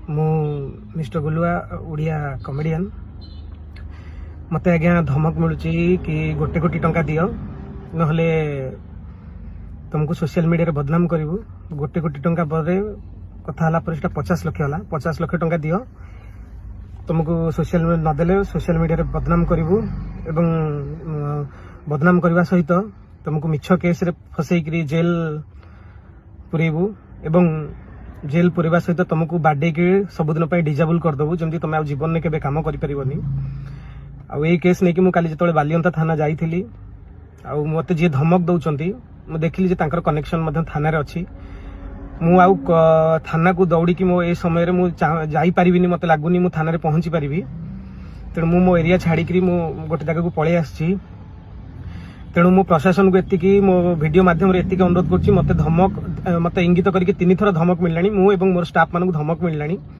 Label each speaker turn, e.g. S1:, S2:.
S1: मु mister गुलुआ Odia comedian मत आज्ञा धमक मिलूँ कि गोटे कोटी टंका दियो नहले तुमको सोशल मीडिया बदनाम करूँ गोटे कोटी टंका पर कथा 50 लक्ष है 50 लक्ष टंका दियो तुमको सोशल नदेले सोशल मीडिया बदनाम करूँ एवं बदनाम करने सहित तुमको मिछ केस रे फसैकरी जेल पुरेबू एवं जेल पुरेबा सहित तुमको बाडेकी सबुदिन डिजाबुल करदेबू जमी तुम जीवन में केबे काम कर पारबनी आई केस नहीं कि मुझे काली जो बालियंता थाना जाइली मत जी धमक दौरान मुझे देखिली कनेक्शन थाना रे अच्छी मु आउ थाना को दौड़ी मो ए समय मुझे मत लगुनि मु थाना रे पहुंची पारि तेणु मो एरिया छाड़ी मु गोटे जगह को पलि आसी तेणु मु प्रशासन को एति मो वीडियो माध्यम एति अनुरोध कर मत इंगित करके 3 थर धमक मिललानी मु एवं मोर स्टाफ मानक धमक मिललानी।